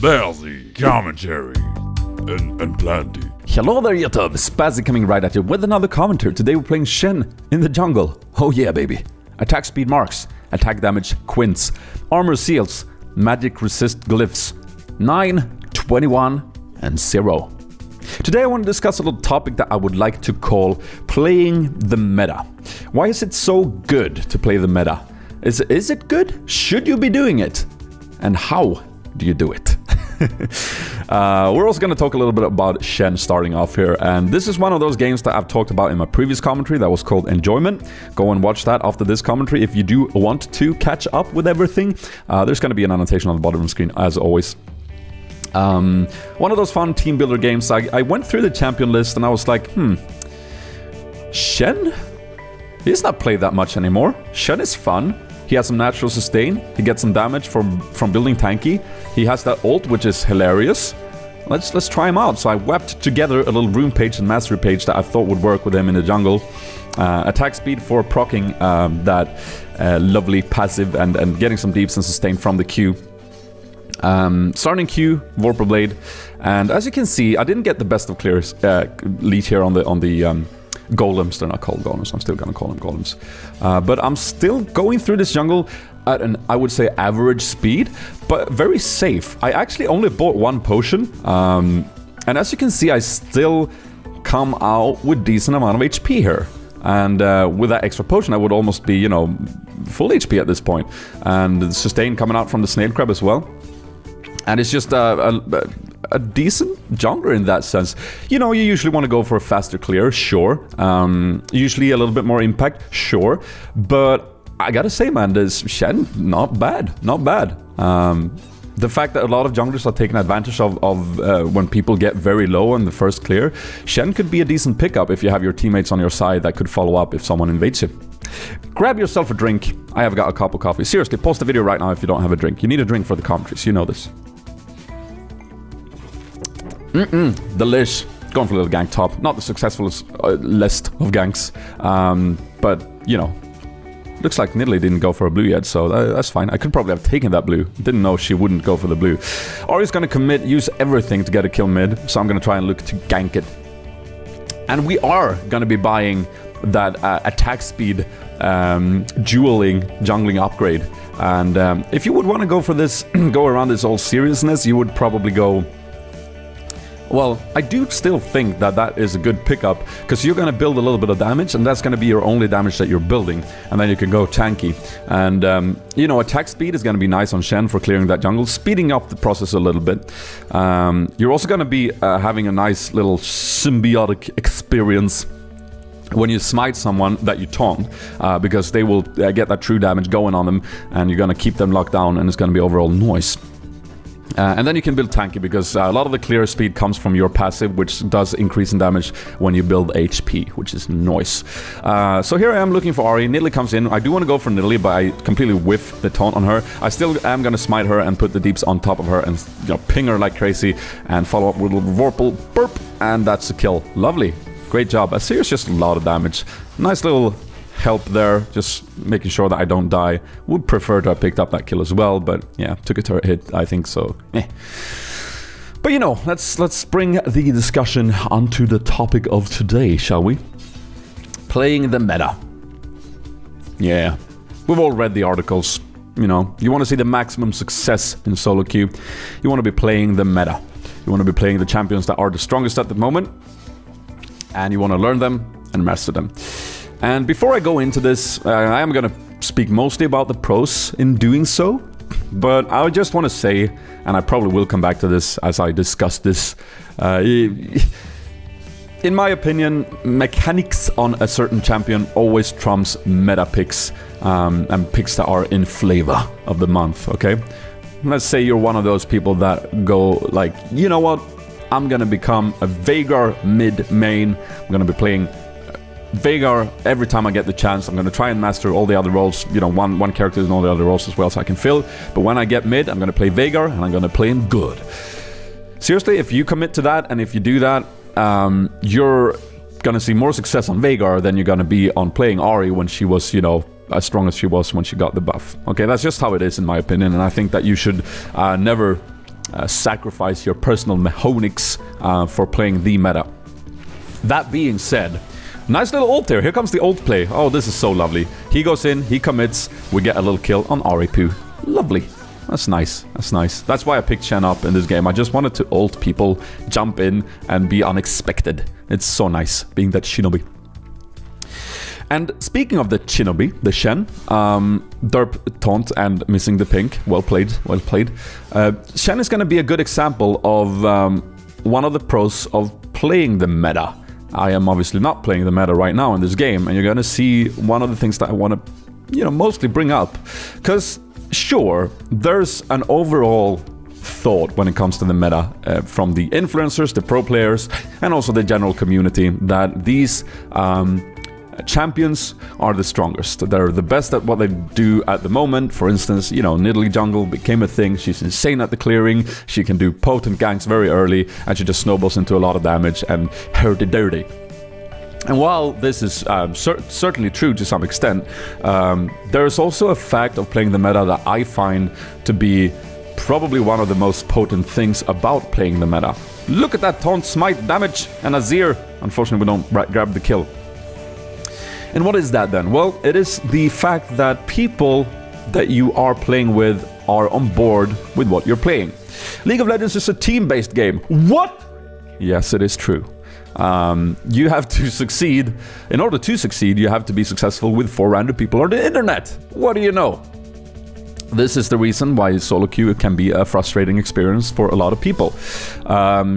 Sp4zie commentary and plenty. Hello there YouTube, Sp4zie coming right at you with another commentary. Today we're playing Shen in the jungle. Oh yeah baby. Attack speed marks, attack damage quints, armor seals, magic resist glyphs, 9, 21 and 0. Today I want to discuss a little topic that I would like to call playing the meta. Why is it so good to play the meta? Is it good? Should you be doing it? And how do you do it? We're also going to talk a little bit about Shen starting off here, and this is one of those games that I've talked about in my previous commentary that was called Enjoyment. Go and watch that after this commentary if you do want to catch up with everything. There's going to be an annotation on the bottom of the screen as always. One of those fun team builder games. I went through the champion list and I was like, Shen? He's not played that much anymore. Shen is fun. He has some natural sustain. He gets some damage from building tanky. He has that ult, which is hilarious. Let's try him out. So I whapped together a little rune page and mastery page that I thought would work with him in the jungle. Attack speed for proccing that lovely passive and getting some deeps and sustain from the Q. Starting Q, Vorpal Blade, and as you can see, I didn't get the best of clears lead here on the golems. They're not called golems. I'm still gonna call them golems. But I'm still going through this jungle at an, I would say, average speed, but very safe. I actually only bought one potion, and as you can see, I still come out with decent amount of HP here. And with that extra potion, I would almost be, you know, full HP at this point. And the sustain coming out from the snail crab as well. And it's just a decent jungler in that sense. You know, you usually want to go for a faster clear, sure. Usually a little bit more impact, sure. But I gotta say, man, this Shen, not bad, not bad. The fact that a lot of junglers are taking advantage of when people get very low on the first clear, Shen could be a decent pickup if you have your teammates on your side that could follow up if someone invades you. Grab yourself a drink. I have got a cup of coffee. Seriously, pause the video right now if you don't have a drink. You need a drink for the commentaries, you know this. Delish. Going for a little gank top. Not the successfulest list of ganks. But, you know. Looks like Nidalee didn't go for a blue yet, so that's fine. I could probably have taken that blue. Didn't know she wouldn't go for the blue. Ahri's gonna commit, use everything to get a kill mid, so I'm gonna try and look to gank it. And we are gonna be buying that attack speed dueling jungling upgrade. And if you would want to go for this, go around this all seriousness, you would probably go... Well, I do still think that that is a good pickup, because you're going to build a little bit of damage, and that's going to be your only damage that you're building, and then you can go tanky. And, you know, attack speed is going to be nice on Shen for clearing that jungle, speeding up the process a little bit. You're also going to be having a nice little symbiotic experience when you smite someone that you taunt, because they will get that true damage going on them, and you're going to keep them locked down, and it's going to be overall noise. And then you can build tanky, because a lot of the clear speed comes from your passive, which does increase in damage when you build HP, which is noise. So here I am looking for Ahri. Nidalee comes in. I do want to go for Nidalee, but I completely whiff the taunt on her. I still am going to smite her and put the deeps on top of her and, you know, ping her like crazy and follow up with a little Vorpal burp, and that's a kill. Lovely. Great job. I see it's just a lot of damage. Nice little help there, just making sure that I don't die. Would prefer to have picked up that kill as well, but yeah, took a turret hit, I think, so But you know, let's bring the discussion onto the topic of today, shall we? Playing the meta. Yeah, we've all read the articles. You know, you want to see the maximum success in solo queue, you want to be playing the meta. You want to be playing the champions that are the strongest at the moment, and you want to learn them and master them. And before I go into this, I am going to speak mostly about the pros in doing so. But I just want to say, and I probably will come back to this as I discuss this. In my opinion, mechanics on a certain champion always trumps meta picks. And picks that are in flavor of the month, okay? Let's say you're one of those people that go like, you know what? I'm going to become a Veigar mid-main. I'm going to be playing Veigar every time I get the chance. I'm going to try and master all the other roles, you know, one character and all the other roles as well, so I can fill. But when I get mid, I'm going to play Veigar, and I'm going to play him good. Seriously, if you commit to that, and if you do that, you're going to see more success on Veigar than you're going to be on playing Ahri when she was, you know, as strong as she was when she got the buff. Okay, that's just how it is in my opinion, and I think that you should never sacrifice your personal mechanics for playing the meta. That being said, nice little ult there. Here comes the ult play. Oh, this is so lovely. He goes in, he commits, we get a little kill on Aripu. Lovely. That's nice. That's nice. That's why I picked Shen up in this game. I just wanted to ult people, jump in, and be unexpected. It's so nice being that shinobi. And speaking of the shinobi, the Shen, derp taunt and missing the pink. Well played, well played. Shen is going to be a good example of one of the pros of playing the meta. I am obviously not playing the meta right now in this game, and you're going to see one of the things that I want to, you know, mostly bring up. Because, sure, there's an overall thought when it comes to the meta from the influencers, the pro players, and also the general community that these champions are the strongest. They're the best at what they do at the moment. For instance, you know, Nidalee jungle became a thing. She's insane at the clearing. She can do potent ganks very early, and she just snowballs into a lot of damage and hurdy-dirty. And while this is certainly true to some extent, there is also a fact of playing the meta that I find to be probably one of the most potent things about playing the meta. Look at that taunt smite damage and Azir. Unfortunately, we don't grab the kill. And what is that then? Well, it is the fact that people that you are playing with are on board with what you're playing. League of Legends is a team-based game. What? Yes, it is true. You have to succeed. In order to succeed, you have to be successful with 4 random people on the internet. What do you know? This is the reason why solo queue can be a frustrating experience for a lot of people.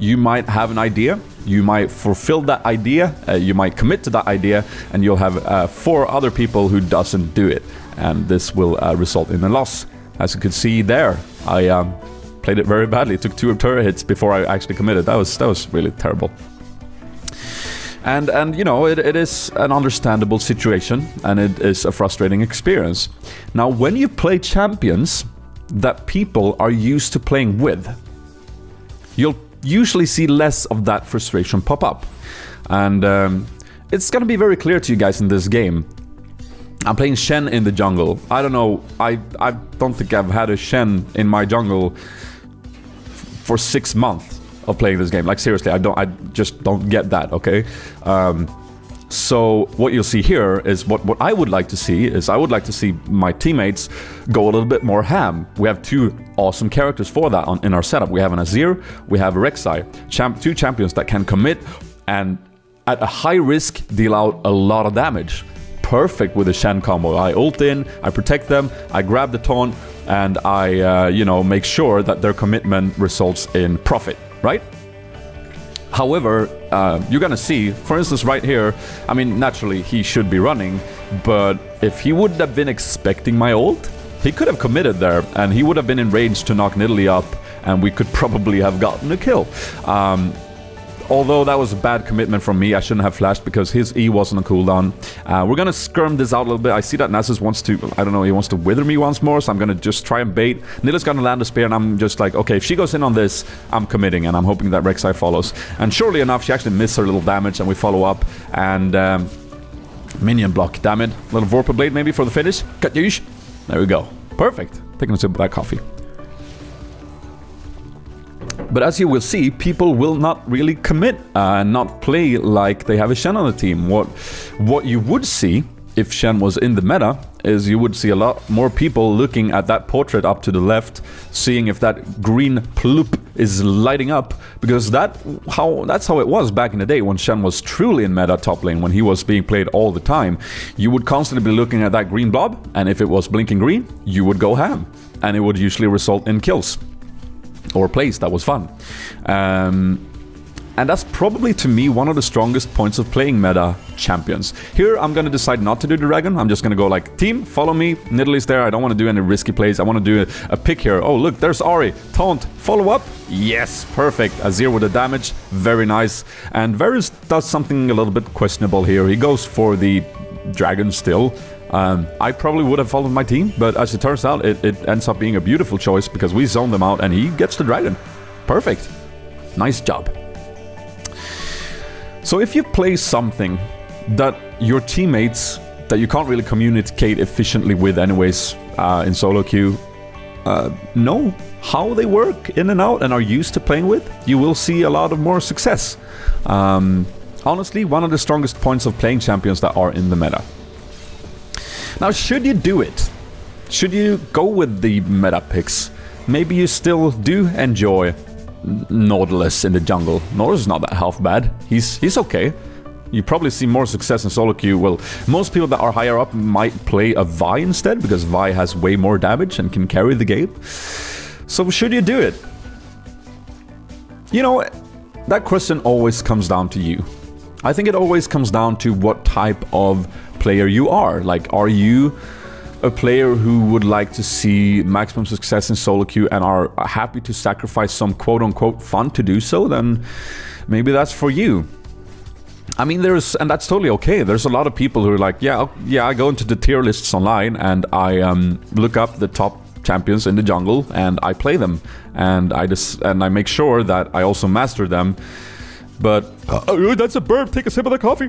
You might have an idea, you might fulfill that idea, you might commit to that idea, and you'll have 4 other people who doesn't do it. And this will result in a loss. As you can see there, I played it very badly. It took 2 turret hits before I actually committed. That was really terrible. And you know, it is an understandable situation, and it is a frustrating experience. Now, when you play champions that people are used to playing with, you'll usually see less of that frustration pop up. And it's gonna be very clear to you guys in this game. I'm playing Shen in the jungle. I don't know, I don't think I've had a Shen in my jungle for 6 months. Of playing this game. Like, seriously, I just don't get that, okay? So what you'll see here is what I would like to see is I would like to see my teammates go a little bit more ham. We have 2 awesome characters for that in our setup. We have an Azir, we have a Rek'Sai. 2 champions that can commit and at a high risk deal out a lot of damage. Perfect with the Shen combo. I ult in, I protect them, I grab the taunt, and I, you know, make sure that their commitment results in profit. Right? However, you're gonna see, for instance, right here, I mean, naturally, he should be running, but if he wouldn't have been expecting my ult, he could have committed there, and he would have been in range to knock Nidalee up, and we could probably have gotten a kill. Although that was a bad commitment from me, I shouldn't have flashed because his E wasn't a cooldown. We're gonna skirm this out a little bit. I see that Nasus wants to, I don't know, he wants to wither me once more, so I'm gonna just try and bait. Nidalee's gonna land a spear, and I'm just like, okay, if she goes in on this, I'm committing, and I'm hoping that Rek'Sai follows. And surely enough, she actually missed her little damage, and we follow up, and minion block, damn it. Little Vorpal Blade maybe for the finish. Katyush. There we go. Perfect. Taking a sip of that coffee. But as you will see, people will not really commit and not play like they have a Shen on the team. What you would see if Shen was in the meta is you would see a lot more people looking at that portrait up to the left, seeing if that green ploop is lighting up, because that's how it was back in the day when Shen was truly in meta top lane, when he was being played all the time. You would constantly be looking at that green blob, and if it was blinking green, you would go ham, and it would usually result in kills. Or plays that was fun. And that's probably, to me, one of the strongest points of playing meta champions. Here, I'm gonna decide not to do the dragon. I'm just gonna go like, team, follow me. Nidalee's there. I don't want to do any risky plays. I want to do a pick here. Oh, look, there's Ahri. Taunt. Follow up. Yes, perfect. Azir with the damage. Very nice. And Varus does something a little bit questionable here. He goes for the dragon still. I probably would have followed my team, but as it turns out, it ends up being a beautiful choice because we zone them out and he gets the dragon. Perfect. Nice job. So if you play something that your teammates, that you can't really communicate efficiently with anyways in solo queue, know how they work in and out and are used to playing with, you will see a lot of more success. Honestly, one of the strongest points of playing champions that are in the meta. Now, should you do it? Should you go with the meta picks? Maybe you still do enjoy Nautilus in the jungle. Nautilus is not that half bad. He's okay. You probably see more success in solo queue. Well, most people that are higher up might play a Vi instead, because Vi has way more damage and can carry the game. So should you do it? You know, that question always comes down to you. I think it always comes down to what type of player you are. Like, are you a player who would like to see maximum success in solo queue and are happy to sacrifice some quote-unquote fun to do so? Then maybe that's for you. I mean, and that's totally okay. There's a lot of people who are like, yeah, I go into the tier lists online and I look up the top champions in the jungle and I play them, and I make sure that I also master them. But that's a burp. Take a sip of the coffee.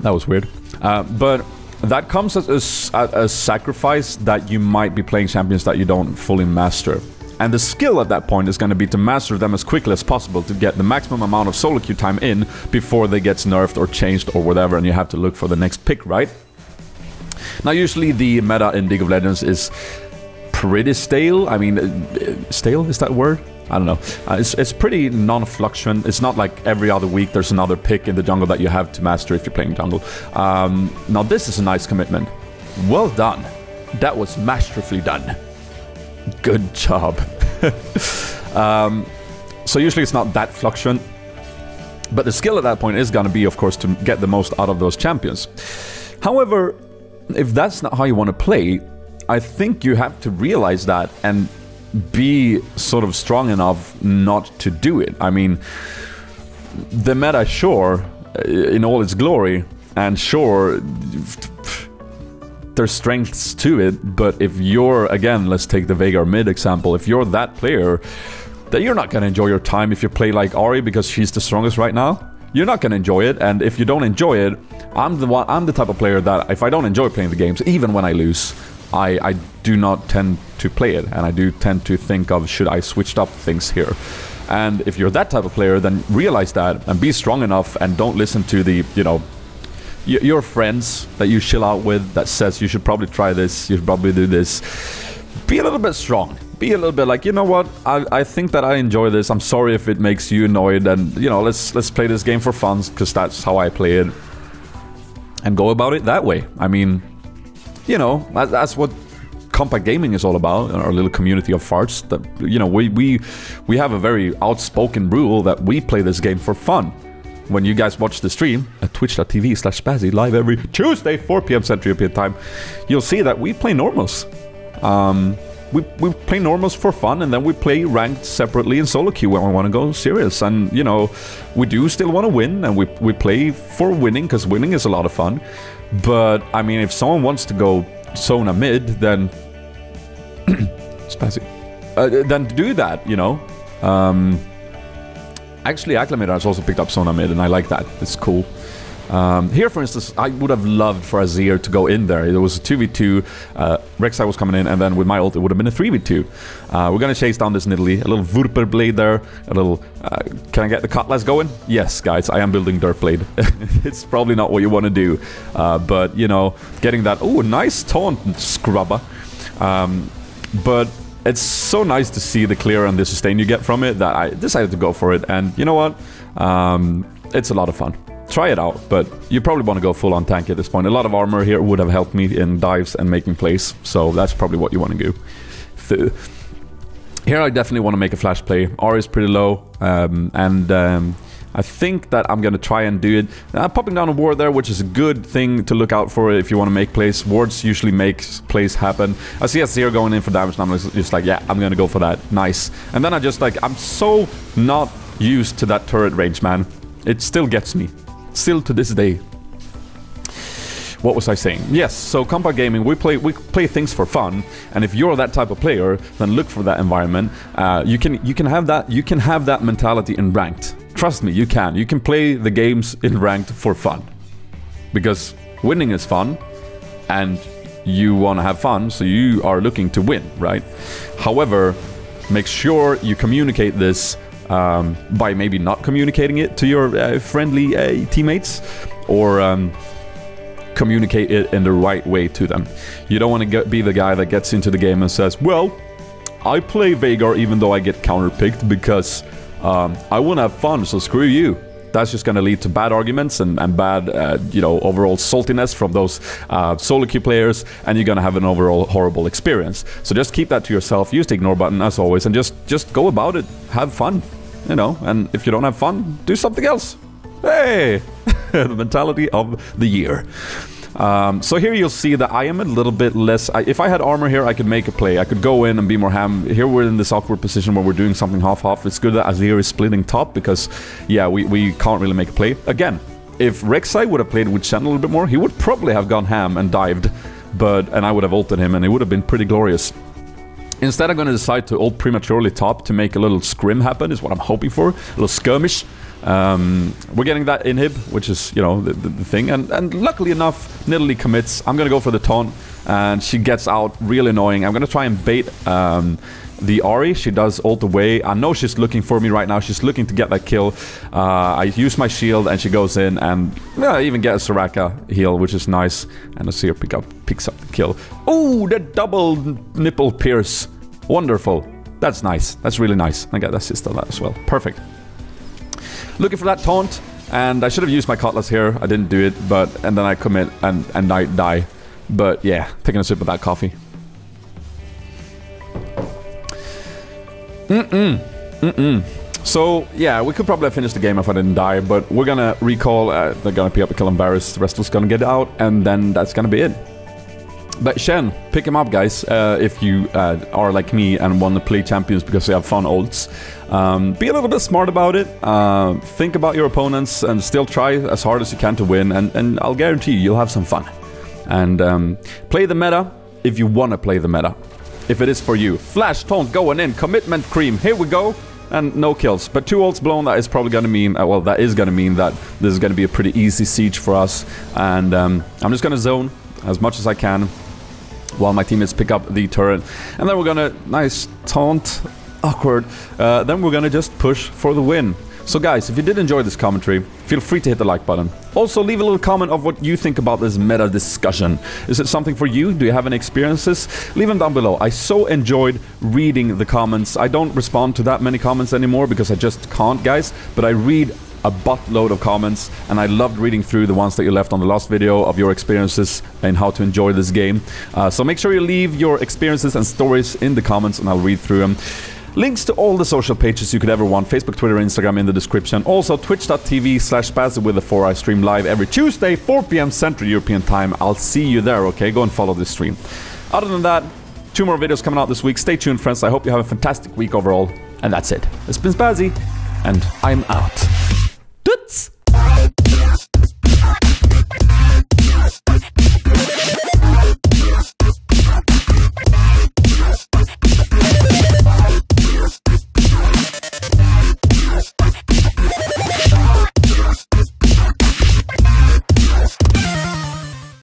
That was weird. But that comes as a sacrifice that you might be playing champions that you don't fully master. And the skill at that point is going to be to master them as quickly as possible to get the maximum amount of solo queue time in before they get nerfed or changed or whatever, and you have to look for the next pick, right? Now, usually the meta in League of Legends is pretty stale. I mean, stale, is that a word? I don't know. It's pretty non-fluctuant. It's not like every other week there's another pick in the jungle that you have to master if you're playing jungle. Now, this is a nice commitment. Well done. That was masterfully done. Good job. So usually it's not that fluctuant, but the skill at that point is going to be, of course, to get the most out of those champions. However, if that's not how you want to play, I think you have to realize that and be sort of strong enough not to do it. I mean, the meta, sure, in all its glory, and sure, there's strengths to it, but if you're, again, let's take the Veigar mid example, if you're that player, then you're not going to enjoy your time if you play like Ahri because she's the strongest right now. You're not going to enjoy it, and if you don't enjoy it, I'm the type of player that if I don't enjoy playing the games, even when I lose, I do not tend to play it, and I do tend to think of, should I switch up things here? And if you're that type of player, then realize that and be strong enough and don't listen to the, you know, your friends that you chill out with that says you should probably try this, you should probably do this. Be a little bit strong. Be a little bit like, you know what, I think that I enjoy this. I'm sorry if it makes you annoyed, and, you know, let's play this game for fun, because that's how I play it. And go about it that way. I mean, you know, that's what Compact Gaming is all about, our little community of farts. That, you know, we have a very outspoken rule that we play this game for fun. When you guys watch the stream at twitch.tv/Sp4zie live every Tuesday, 4 p.m. Central European time, you'll see that we play normals. We play normals for fun, and then we play ranked separately in solo queue when we want to go serious. And, you know, we do still want to win, and we play for winning, because winning is a lot of fun. But, I mean, if someone wants to go Sona mid, then... Sp4zie. Then do that, you know. Actually, Acclimator has also picked up Sona mid, and I like that. It's cool. Here, for instance, I would have loved for Azir to go in there. It was a 2v2. Rek'Sai was coming in, and then with my ult, it would have been a 3v2. We're going to chase down this Nidalee. A little Vurper blade there. A little... can I get the cutlass going? Yes, guys, I am building Dirt Blade. It's probably not what you want to do. But, you know, getting that... Oh, nice taunt, Scrubber. But... it's so nice to see the clear and the sustain you get from it that I decided to go for it. And you know what? It's a lot of fun. Try it out, but you probably want to go full on tank at this point. A lot of armor here would have helped me in dives and making plays, so that's probably what you want to do. Here I definitely want to make a flash play. R is pretty low, and I think that I'm going to try and do it. Popping down a ward there, which is a good thing to look out for if you want to make plays. Wards usually make plays happen. I see Azir going in for damage, and I'm just like, yeah, I'm going to go for that. Nice. And then I just like, I'm so not used to that turret range, man. It still gets me. Still to this day. What was I saying? Yes, so Compact Gaming, we play things for fun, and if you're that type of player, then look for that environment. You can have that mentality in ranked. Trust me, you can. You can play the games in ranked for fun. Because winning is fun, and you want to have fun, so you are looking to win, right? However, make sure you communicate this by maybe not communicating it to your friendly teammates, or communicate it in the right way to them. You don't want to be the guy that gets into the game and says, well, I play Veigar even though I get counter-picked because I want to have fun, so screw you. That's just going to lead to bad arguments and bad, you know, overall saltiness from those solo queue players, and you're going to have an overall horrible experience. So just keep that to yourself. Use the ignore button as always, and just go about it. Have fun, you know. And if you don't have fun, do something else. Hey, the mentality of the year. So here you'll see that I am a little bit less... if I had armor here, I could make a play. I could go in and be more ham. Here we're in this awkward position where we're doing something half-half. It's good that Azir is splitting top because, yeah, we can't really make a play. Again, if Rek'Sai would have played with Shen a little bit more, he would probably have gone ham and dived. And I would have ulted him and it would have been pretty glorious. Instead, I'm going to decide to ult prematurely top to make a little scrim happen, is what I'm hoping for. A little skirmish. We're getting that inhib, which is, you know, the thing. And luckily enough, Nidalee commits. I'm going to go for the taunt. And she gets out really annoying. I'm going to try and bait the Ahri. She does ult away. I know she's looking for me right now. She's looking to get that kill. I use my shield and she goes in and even get a Soraka heal, which is nice. And let's see her picks up the kill. Oh, the double nipple pierce. Wonderful. That's nice. That's really nice. I got the assist on that as well. Perfect. Looking for that taunt. And I should have used my cutlass here. I didn't do it, and then I commit and I die. But yeah, taking a sip of that coffee. So, yeah, we could probably have finished the game if I didn't die, but we're gonna recall, they're gonna pick up a kill on Varus, the rest of us gonna get out, and then that's gonna be it. But Shen, pick him up, guys, if you are like me and want to play champions because they have fun ults. Be a little bit smart about it, think about your opponents, and still try as hard as you can to win, and I'll guarantee you'll have some fun. And play the meta if you want to play the meta. If it is for you. Flash taunt going in. Commitment cream. Here we go. And no kills. But 2 ults blown, that is probably going to mean... well, that is going to mean that this is going to be a pretty easy siege for us. And I'm just going to zone as much as I can while my teammates pick up the turret. And then we're going to... nice taunt. Awkward. Then we're going to just push for the win. So guys, if you did enjoy this commentary, feel free to hit the like button. Also, leave a little comment of what you think about this meta discussion. Is it something for you? Do you have any experiences? Leave them down below. I so enjoyed reading the comments. I don't respond to that many comments anymore because I just can't, guys. But I read a buttload of comments, and I loved reading through the ones that you left on the last video of your experiences and how to enjoy this game. So make sure you leave your experiences and stories in the comments, and I'll read through them. Links to all the social pages you could ever want, Facebook, Twitter, Instagram in the description. Also, twitch.tv/Sp4zie with the 4i stream live every Tuesday, 4 PM Central European Time. I'll see you there, okay? Go and follow this stream. Other than that, 2 more videos coming out this week. Stay tuned, friends. I hope you have a fantastic week overall. And that's it. It's been Sp4zie, and I'm out. Toots!